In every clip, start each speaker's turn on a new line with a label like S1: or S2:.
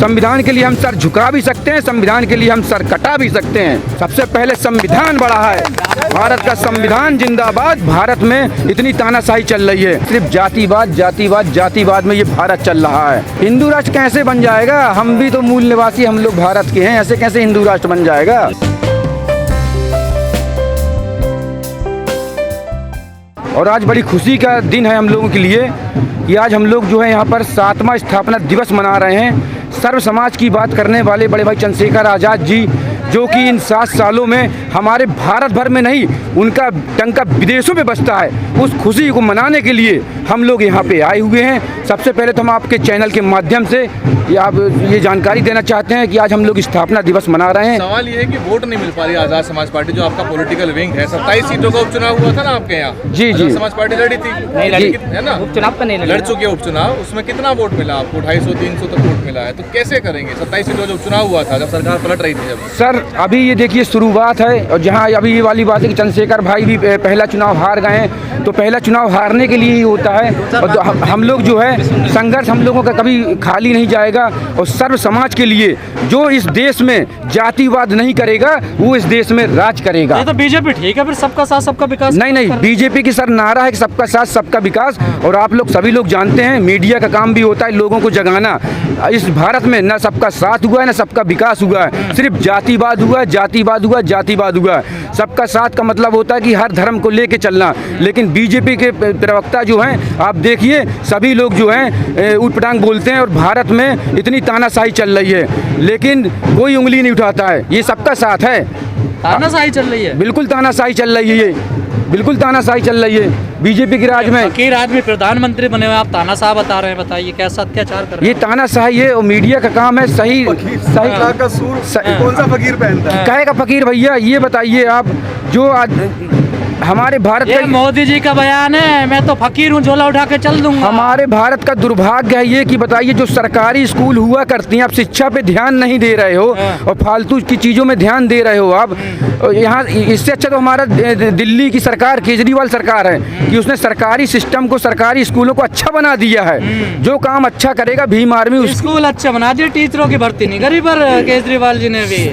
S1: संविधान के लिए हम सर झुका भी सकते हैं, संविधान के लिए हम सर कटा भी सकते हैं। सबसे पहले संविधान बड़ा है, भारत का संविधान जिंदाबाद। भारत में इतनी तानाशाही चल रही है, सिर्फ जातिवाद जातिवाद जातिवाद में ये भारत चल रहा है। हिंदू राष्ट्र कैसे बन जाएगा? हम भी तो मूल निवासी, हम लोग भारत के हैं, ऐसे कैसे हिंदू राष्ट्र बन जाएगा? और आज बड़ी खुशी का दिन है हम लोगों के लिए कि आज हम लोग जो है यहाँ पर 7वां स्थापना दिवस मना रहे हैं। सर्व समाज की बात करने वाले बड़े भाई चंद्रशेखर आज़ाद जी, जो कि इन 7 सालों में हमारे भारत भर में नहीं, उनका डंका विदेशों में बजता है, उस खुशी को मनाने के लिए हम लोग यहाँ पे आए हुए हैं। सबसे पहले तो हम आपके चैनल के माध्यम से आप ये जानकारी देना चाहते हैं कि आज हम लोग स्थापना दिवस मना रहे हैं।
S2: सवाल ये है कि वोट नहीं मिल पा रही आज़ाद समाज पार्टी, जो आपका पॉलिटिकल विंग है। 27 सीटों का उपचुनाव हुआ था ना आपके यहाँ?
S1: जी जी,
S2: समाज पार्टी लड़ी थी,
S3: नहीं लड़ी
S2: है ना?
S3: उपचुनाव तो नहीं
S2: लड़ चुके उपचुनाव, उसमें कितना वोट मिला आपको? 250-300 तक वोट मिला है, तो कैसे करेंगे? 27 सीटों जो उपचुनाव हुआ था, जब सरकार पलट रही थी जब।
S1: सर अभी ये देखिए शुरुआत है, और जहाँ अभी ये वाली बात है कि चंद्रशेखर भाई भी पहला चुनाव हार गए हैं, तो पहला चुनाव हारने के लिए ही होता है। और हम लोग जो है संघर्ष हम लोगों का कभी खाली नहीं जाएगा। और सर्व समाज के लिए जो इस देश में जातिवाद नहीं करेगा, वो इस देश में राज करेगा।
S3: ये तो बीजेपी ठीक है, फिर सबका साथ सबका विकास।
S1: नहीं, बीजेपी की सर नारा है कि सबका साथ सबका विकास। और आप लोग सभी लोग जानते हैं, मीडिया का काम भी होता है लोगों को जगाना। इस भारत में न सबका साथ हुआ है, न सबका विकास हुआ है, सिर्फ जातिवाद हुआ है, जातिवाद हुआ, जातिवाद हुआ है। सबका साथ का मतलब होता है कि हर धर्म को लेके चलना। लेकिन बीजेपी के प्रवक्ता जो हैं, आप देखिए सभी लोग जो हैं उटपटांग बोलते हैं, और भारत में इतनी तानाशाही चल रही है, लेकिन कोई उंगली नहीं उठाता है। ये सबका साथ है।
S3: तानाशाही चल रही है,
S1: बिल्कुल तानाशाही चल रही है, ये बिल्कुल तानाशाही चल रही है बीजेपी के राज में।
S3: फकीर आदमी प्रधानमंत्री बने हुए, आप तानाशाह बता रहे हैं, बताइए कैसा अत्याचार कर रहे हैं?
S1: ये तानाशाही है, और मीडिया का काम है सही
S4: का सूर कौन सा फकीर पहनता है?
S1: कहेगा फकीर भैया? ये बताइए आप, जो आज हमारे भारत
S3: ये
S1: का
S3: मोदी जी का बयान है, मैं तो फकीर हूँ, झोला उठा के चल दूंगा।
S1: हमारे भारत का दुर्भाग्य है ये कि बताइए, जो सरकारी स्कूल हुआ करती हैं, आप शिक्षा पे ध्यान नहीं दे रहे हो और फालतू की चीज़ों में ध्यान दे रहे हो आप। यहाँ इससे अच्छा तो हमारा दिल्ली की सरकार, केजरीवाल सरकार है, कि उसने सरकारी सिस्टम को, सरकारी स्कूलों को अच्छा बना दिया है। जो काम अच्छा करेगा भीम आर्मी
S3: स्कूल अच्छा बना दिया, टीचरों की भर्ती नहीं करी, पर केजरीवाल जी ने भी।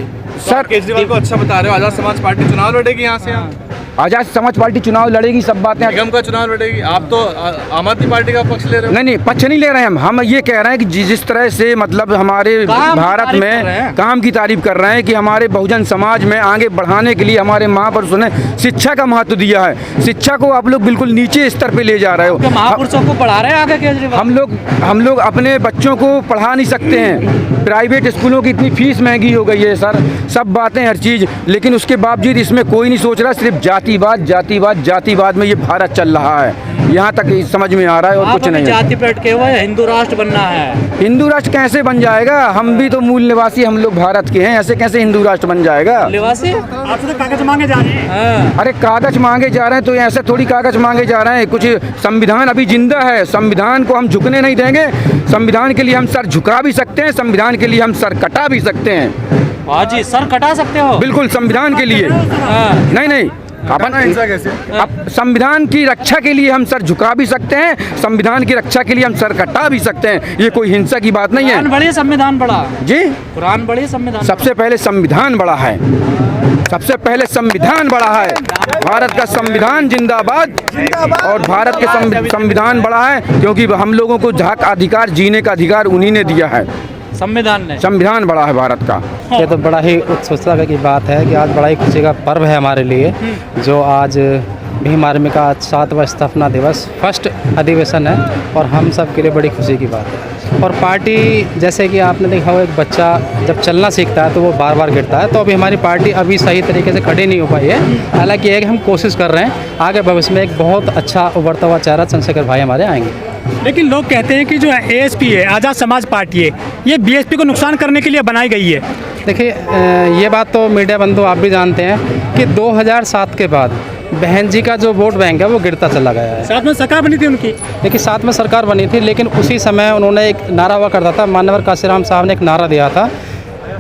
S1: सर
S2: केजरीवाल को अच्छा बता रहे हो, आज़ाद समाज पार्टी चुनाव लड़ेगी यहाँ से?
S1: आज़ाद समाज पार्टी चुनाव लड़ेगी, सब बातें।
S2: निगम का चुनाव लड़ेगी, आप तो आम आदमी पार्टी का पक्ष ले रहे हो।
S1: नहीं, पक्ष नहीं ले रहे हैं हम ये कह रहे हैं कि जिस तरह से मतलब हमारे भारत में काम की तारीफ कर रहे हैं कि हमारे बहुजन समाज में आगे बढ़ाने के लिए हमारे महापुरुषों ने शिक्षा का महत्व दिया है। शिक्षा को आप लोग बिल्कुल नीचे स्तर पे ले जा रहे हो।
S3: महापुरुषों को पढ़ा रहे हैं आगे केजरीवाल।
S1: हम लोग अपने बच्चों को पढ़ा नहीं सकते हैं, प्राइवेट स्कूलों की इतनी फीस महंगी हो गई है सर, सब बातें हर चीज़, लेकिन उसके बावजूद इसमें कोई नहीं सोच रहा। सिर्फ जातिवाद जातिवाद जातिवाद में ये भारत चल रहा है, यहाँ तक समझ में आ रहा है, और कुछ नहीं।
S3: जाति पे अटके हुए हिंदू राष्ट्र बनना है।
S1: हिंदू राष्ट्र कैसे बन जाएगा? हम भी तो मूल निवासी, हम लोग भारत के हैं, ऐसे कैसे हिंदू राष्ट्र बन जाएगा?
S3: निवासी आपसे तो कागज मांगे जा रहे हैं।
S1: अरे कागज मांगे जा रहे हैं तो ऐसे थोड़ी कागज मांगे जा रहे हैं, कुछ संविधान अभी जिंदा है, संविधान को हम झुकने नहीं देंगे। संविधान के लिए हम सर झुका भी सकते हैं, संविधान के लिए हम सर कटा भी सकते हैं।
S3: हाँ जी, सर कटा सकते हो
S1: बिल्कुल, संविधान के लिए। नहीं, अपन संविधान की रक्षा के लिए हम सर झुका भी सकते हैं, संविधान की रक्षा के लिए हम सर कटा भी सकते हैं। ये कोई हिंसा की बात नहीं है।
S3: बड़ी संविधान बड़ा
S1: जी,
S3: कुरान बड़ी संविधान।
S1: सबसे पहले संविधान बड़ा है, सबसे पहले संविधान बड़ा है। भारत का संविधान जिंदाबाद। और भारत के संविधान बड़ा है क्योंकि हम लोगों को हक अधिकार, जीने का अधिकार उन्हीं ने दिया है। संविधान बड़ा है भारत का।
S5: ये तो बड़ा ही उत्सुकता की बात है कि आज बड़ा ही खुशी का पर्व है हमारे लिए, जो आज भीम आर्मी का 7वां स्थापना दिवस, फर्स्ट अधिवेशन है, और हम सब के लिए बड़ी खुशी की बात है। और पार्टी, जैसे कि आपने देखा होगा, एक बच्चा जब चलना सीखता है तो वो बार बार गिरता है, तो अभी हमारी पार्टी अभी सही तरीके से खड़ी नहीं हो पाई है। हालांकि एक हम कोशिश कर रहे हैं, आगे भविष्य में एक बहुत अच्छा उभरता हुआ चेहरा चंद्रशेखर भाई हमारे आएंगे।
S6: लेकिन लोग कहते हैं कि जो एएसपी है, आज़ाद समाज पार्टी है, ये बीएसपी को नुकसान करने के लिए बनाई गई है।
S5: देखिए, ये बात तो मीडिया बंधु आप भी जानते हैं कि 2007 के बाद बहन जी का जो वोट बैंक है वो गिरता चला गया है।
S6: साथ में सरकार बनी थी उनकी।
S5: देखिए, साथ में सरकार बनी थी, लेकिन उसी समय उन्होंने एक नारा हुआ करता था, मान्यवर काशीराम साहब ने एक नारा दिया था,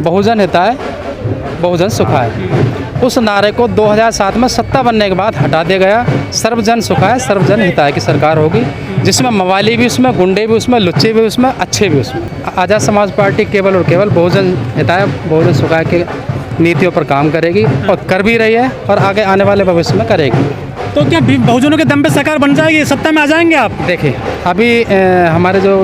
S5: बहुजन हिताय बहुजन सुखाय। उस नारे को 2007 में सत्ता बनने के बाद हटा दिया गया। सर्वजन सुखाय सर्वजन हिताय की सरकार होगी, जिसमें मवाली भी उसमें, गुंडे भी उसमें, लुच्चे भी उसमें, अच्छे भी उसमें। आज़ाद समाज पार्टी केवल और केवल बहुजन हिताय बहुजन सुखाय के नीतियों पर काम करेगी और कर भी रही है और आगे आने वाले भविष्य में करेगी।
S6: तो क्या बहुजनों के दम पे सरकार बन जाएगी, सत्ता में आ जाएंगे आप?
S5: देखिए, अभी हमारे जो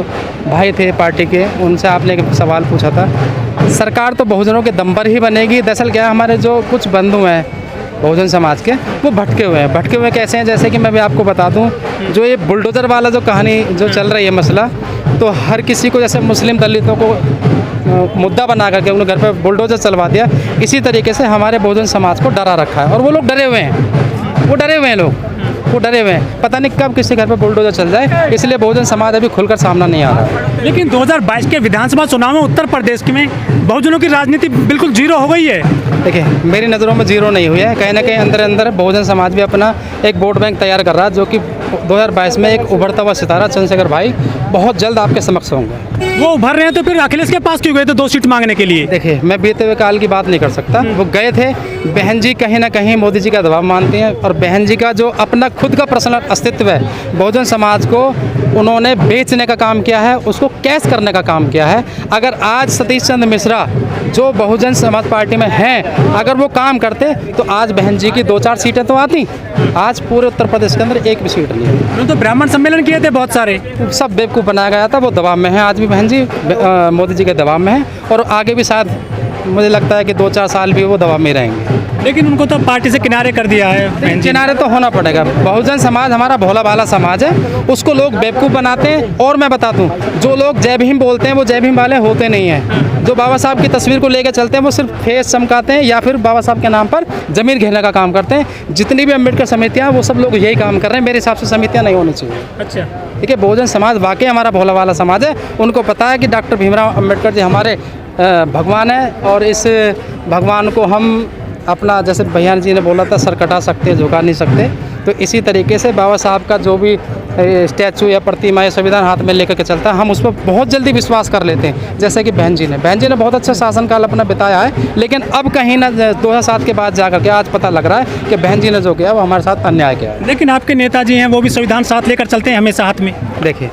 S5: भाई थे पार्टी के, उनसे आपने एक सवाल पूछा था। सरकार तो बहुजनों के दम पर ही बनेगी। दरअसल क्या है, हमारे जो कुछ बंधु हैं बहुजन समाज के, वो भटके हुए हैं। भटके हुए कैसे हैं, जैसे कि मैं भी आपको बता दूं, जो ये बुलडोज़र वाला जो कहानी जो चल रही है मसला, तो हर किसी को जैसे मुस्लिम दलितों को मुद्दा बना करके उन्होंने घर पर बुलडोज़र चलवा दिया, इसी तरीके से हमारे बहुजन समाज को डरा रखा है और वो लोग डरे हुए हैं। वो डरे हुए हैं लोग, वो डरे हुए हैं। पता नहीं कब किसी घर पर बुलडोज़र चल जाए, इसलिए बहुजन समाज अभी खुलकर सामना नहीं आ रहा है।
S6: लेकिन 2022 के विधानसभा चुनाव में उत्तर प्रदेश में बहुजनों की राजनीति बिल्कुल जीरो हो गई है।
S5: देखिए, मेरी नज़रों में जीरो नहीं हुई है। कहीं ना कहीं अंदर अंदर बहुजन समाज भी अपना एक वोट बैंक तैयार कर रहा है, जो कि 2022 में एक उभरता हुआ सितारा चंद्रशेखर भाई बहुत जल्द आपके समक्ष होंगे।
S6: वो उभर रहे हैं तो फिर अखिलेश के पास क्यों गए थे 2 सीट मांगने के लिए?
S5: देखिए, मैं बीते हुए काल की बात नहीं कर सकता। वो गए थे, बहन जी कहीं ना कहीं मोदी जी का दबाव मानती हैं और बहन जी का जो अपना खुद का पर्सनल अस्तित्व है, बहुजन समाज को उन्होंने बेचने का काम किया है, उसको कैश करने का काम किया है। अगर आज सतीश चंद्र मिश्रा जो बहुजन समाज पार्टी में हैं, अगर वो काम करते तो आज बहन जी की 2-4 सीटें तो आती। आज पूरे उत्तर प्रदेश के अंदर एक भी सीट नहीं है।
S6: उन्होंने तो ब्राह्मण सम्मेलन किए थे बहुत सारे,
S5: सब बेवकूफ़ बनाया गया था। वो दबाव में है आज भी बहन जी, मोदी जी के दबाव में है और आगे भी शायद मुझे लगता है कि 2-4 साल भी वो दबाव में रहेंगे।
S6: लेकिन उनको तो पार्टी से किनारे कर दिया है।
S5: किनारे तो होना पड़ेगा। बहुजन समाज हमारा भोला भाला समाज है, उसको लोग बेवकूफ़ बनाते हैं। और मैं बता दूं, जो लोग जय भीम बोलते हैं वो जय भीम वाले होते नहीं हैं। जो बाबा साहब की तस्वीर को लेकर चलते हैं वो सिर्फ फेस चमकाते हैं या फिर बाबा साहब के नाम पर ज़मीन घेरने का काम करते हैं। जितनी भी अम्बेडकर समितियाँ, वो सब लोग यही काम कर रहे हैं। मेरे हिसाब से समितियाँ नहीं होनी चाहिए।
S6: अच्छा,
S5: ठीक है, बहुजन समाज वाकई हमारा भोला भाला समाज है। उनको पता है कि डॉक्टर भीमराव अम्बेडकर जी हमारे भगवान है और इस भगवान को हम अपना, जैसे भैया जी ने बोला था, सर कटा सकते हैं, झुका नहीं सकते। तो इसी तरीके से बाबा साहब का जो भी स्टैचू या प्रतिमा या संविधान हाथ में लेकर के चलता है, हम उस पर बहुत जल्दी विश्वास कर लेते हैं। जैसे कि बहन जी ने बहुत अच्छा शासनकाल अपना बिताया है, लेकिन अब कहीं ना 2007 के बाद जाकर के आज पता लग रहा है कि बहन जी ने जो किया वो हमारे साथ अन्याय किया है।
S6: लेकिन आपके नेताजी हैं, वो भी संविधान साथ लेकर चलते हैं हमेशा हाथ में।
S5: देखिए,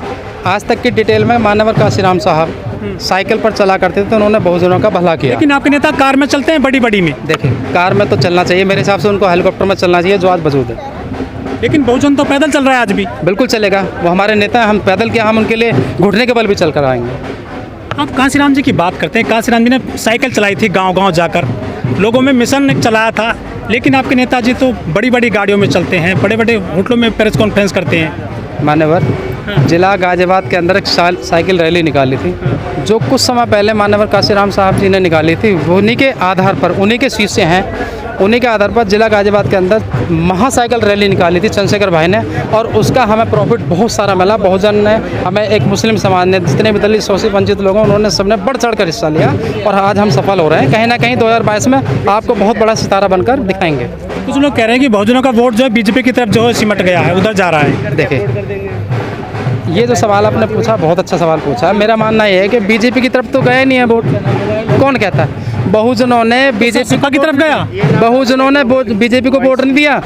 S5: आज तक की डिटेल में मानवर काशीराम साहब साइकिल पर चला करते थे, तो उन्होंने बहुजनों का भला किया।
S6: लेकिन आपके नेता कार में चलते हैं, बड़ी बड़ी में।
S5: देखिए, कार में तो चलना चाहिए, मेरे हिसाब से उनको हेलीकॉप्टर में चलना चाहिए, जो आज मौजूद है।
S6: लेकिन बहुजन तो पैदल चल रहा है आज भी।
S5: बिल्कुल चलेगा, वो हमारे नेता हैं। हम पैदल क्या, हम उनके लिए घुटने के बल भी चल कर आएंगे।
S6: आप कांसीराम जी की बात करते हैं। कांसीराम जी ने साइकिल चलाई थी, गांव-गांव जाकर लोगों में मिशन एक चलाया था। लेकिन आपके नेताजी तो बड़ी बड़ी गाड़ियों में चलते हैं, बड़े बड़े होटलों में प्रेस कॉन्फ्रेंस करते हैं।
S5: मान्यवर, जिला गाजियाबाद के अंदर एक साइकिल रैली निकाली थी, जो कुछ समय पहले मान्यवर काशीराम साहब जी ने निकाली थी। वो उन्हीं के आधार पर, उन्हीं के शिष्य हैं, उन्हीं के आधार पर जिला गाजियाबाद के अंदर महासाइकिल रैली निकाली थी चंद्रशेखर भाई ने, और उसका हमें प्रॉफिट बहुत सारा मिला। बहुजन ने हमें, एक मुस्लिम समाज ने, जितने भी दलित शोषित वंचित लोग हैं, उन्होंने सबने बढ़ चढ़ कर हिस्सा लिया और आज हम सफल हो रहे हैं। कहीं ना कहीं 2022 में आपको बहुत बड़ा सितारा बनकर दिखाएंगे।
S6: कुछ लोग कह रहे हैं कि बहुजनों का वोट जो है बीजेपी की तरफ जो है सिमट गया है, उधर जा रहा है।
S5: देखिए, ये जो सवाल आपने पूछा, बहुत अच्छा सवाल पूछा। मेरा मानना ये है कि बीजेपी की तरफ तो गया नहीं है वोट। कौन कहता है? बहुजनों ने बीजेपी
S6: की तरफ गया,
S5: बहुजनों ने बीजेपी को वोट नहीं दिया।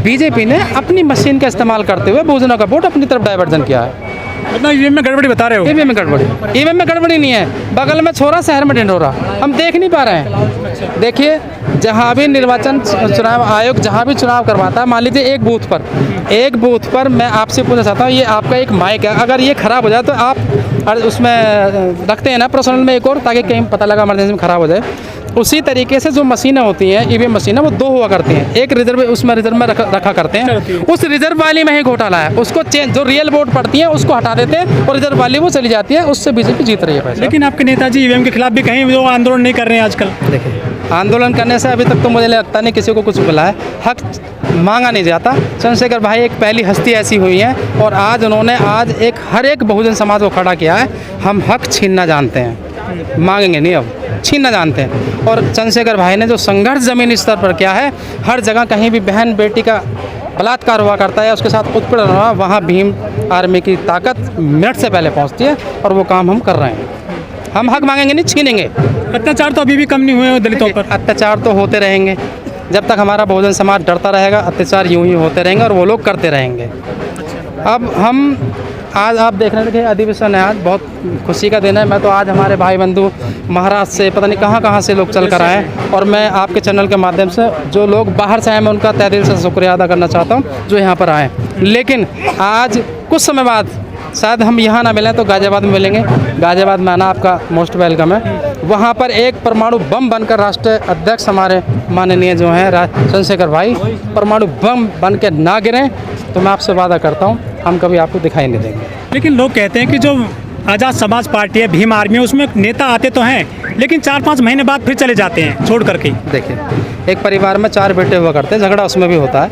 S5: बीजेपी ने अपनी मशीन का इस्तेमाल करते हुए बहुजनों का वोट अपनी तरफ डाइवर्जन किया है।
S6: मतलब ईवीएम में गड़बड़ी बता रहे हो?
S5: ईवीएम में गड़बड़ी, ईवीएम में गड़बड़ी नहीं है। बगल में छोरा, शहर में ढिंढोरा, हम देख नहीं पा रहे हैं। देखिए, जहाँ भी निर्वाचन चुनाव आयोग जहाँ भी चुनाव करवाता है, मान लीजिए एक बूथ पर मैं आपसे पूछना चाहता हूँ, ये आपका एक माइक है, अगर ये ख़राब हो जाए तो आप उसमें रखते हैं ना पर्सनल में एक और, ताकि कहीं पता लगा इमरजेंसी में ख़राब हो जाए। उसी तरीके से जो मशीनें होती हैं, ईवीएम मशीनें, वो 2 हुआ करती हैं। एक रिजर्व, उसमें रिजर्व में रखा करते हैं, उस रिजर्व वाली में ही घोटाला है। उसको चेंज, जो रियल वोट पड़ती है उसको हटा देते हैं और रिजर्व वाली वो चली जाती है, उससे बीजेपी जीत रही है पैसा।
S6: लेकिन आपके नेताजी ईवीएम के खिलाफ भी कहीं वो आंदोलन नहीं कर रहे हैं आजकल।
S5: देखिए, आंदोलन करने से अभी तक तो मुझे लगता नहीं किसी को कुछ मिला है। हक मांगा नहीं जाता। चंद्रशेखर भाई एक पहली हस्ती ऐसी हुई है और आज उन्होंने हर एक बहुजन समाज को खड़ा किया है। हम हक छीनना जानते हैं, मांगेंगे नहीं, अब छीनना जानते हैं। और चंद्रशेखर भाई ने जो संघर्ष ज़मीनी स्तर पर किया है, हर जगह कहीं भी बहन बेटी का बलात्कार हुआ करता है, उसके साथ उत्पीड़न हुआ, वहाँ भीम आर्मी की ताकत मिनट से पहले पहुँचती है और वो काम हम कर रहे हैं। हम हक मांगेंगे नहीं, छीनेंगे।
S6: अत्याचार तो अभी भी कम नहीं हुए हैं दलितों पर।
S5: अत्याचार तो होते रहेंगे, जब तक हमारा बहुजन समाज डरता रहेगा, अत्याचार यूं ही होते रहेंगे और वो लोग करते रहेंगे। अब हम आज आप देख रहे हैं कि अधिवेशन है, आज बहुत खुशी का दिन है। मैं तो आज हमारे भाई बंधु महाराष्ट्र से पता नहीं कहाँ से लोग चल कर आए हैं, और मैं आपके चैनल के माध्यम से जो लोग बाहर से आए मैं उनका तहे दिल से शुक्रिया अदा करना चाहता हूँ जो यहाँ पर आए। लेकिन आज कुछ समय बाद शायद हम यहाँ ना मिलें तो गाज़ियाबाद में मिलेंगे। गाज़ियाबाद में आना आपका मोस्ट वेलकम है। वहाँ पर एक परमाणु बम बनकर राष्ट्रीय अध्यक्ष हमारे माननीय जो हैं चंद्रशेखर भाई परमाणु बम बन के ना गिरें, तो मैं आपसे वादा करता हूँ हम कभी आपको दिखाई नहीं देंगे।
S6: लेकिन लोग कहते हैं कि जो आज़ाद समाज पार्टी है, भीम आर्मी है, उसमें नेता आते तो हैं लेकिन 4-5 महीने बाद फिर चले जाते हैं छोड़ करके।
S5: देखिए, एक परिवार में 4 बेटे हुआ करते हैं, झगड़ा उसमें भी होता है,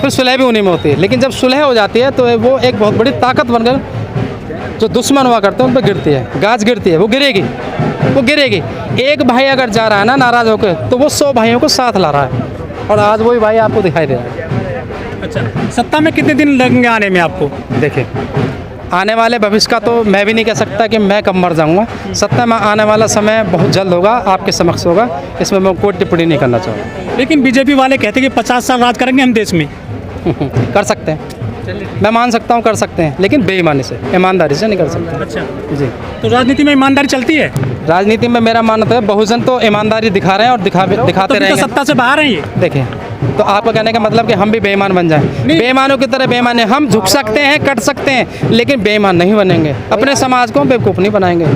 S5: फिर सुलह भी उन्हीं में होती है। लेकिन जब सुलह हो जाती है तो वो एक बहुत बड़ी ताकत बनकर जो दुश्मन हुआ करते हैं उन पर गिरती है, गाज गिरती है, वो गिरेगी। एक भाई अगर जा रहा है ना नाराज़ होकर, तो वो 100 भाइयों को साथ ला रहा है, और आज वही भाई आपको दिखाई दे रहा है।
S6: अच्छा, सत्ता में कितने दिन लगेंगे आने में आपको?
S5: देखिए, आने वाले भविष्य का तो मैं भी नहीं कह सकता कि मैं कब मर जाऊंगा। सत्ता में आने वाला समय बहुत जल्द होगा, आपके समक्ष होगा, इसमें मैं कोई टिप्पणी नहीं करना चाहूँगा।
S6: लेकिन बीजेपी वाले कहते हैं कि 50 साल राज करेंगे हम देश में।
S5: कर सकते हैं, मैं मान सकता हूँ कर सकते हैं, लेकिन बेईमानी से, ईमानदारी से नहीं कर सकते।
S6: अच्छा
S5: जी,
S6: तो राजनीति में ईमानदारी चलती है?
S5: राजनीति में मेरा मानना है बहुजन तो ईमानदारी दिखा रहे हैं और दिखाते
S6: तो फिर तो
S5: रहेंगे।
S6: सत्ता से बाहर हैं ये।
S5: देखिए, तो आपका कहने का मतलब कि हम भी बेईमान बन जाएं? बेईमानों की तरह बेईमान हम झुक सकते हैं, कट सकते हैं, लेकिन बेईमान नहीं बनेंगे। अपने समाज को बेवकूफ़ नहीं बनाएंगे।